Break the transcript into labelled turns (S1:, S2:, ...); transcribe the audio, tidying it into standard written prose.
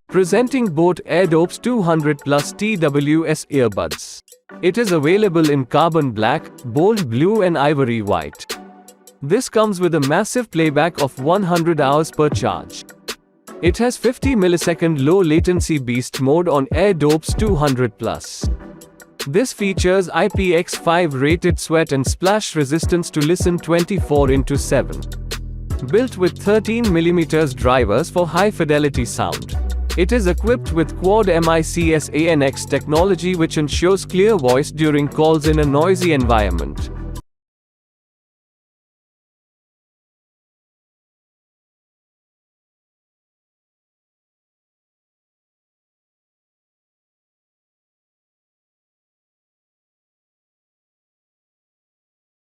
S1: Presenting boAt Airdopes 200 Plus TWS Earbuds. It is available in carbon black, bold blue and ivory white. This comes with a massive playback of 100 hours per charge. It has 50 millisecond low latency BEAST mode on Airdopes 200 Plus. This features IPX5 rated sweat and splash resistance to listen 24/7. Built with 13mm drivers for high-fidelity sound. It is equipped with Quad Mics ENx technology which ensures clear voice during calls in a noisy environment.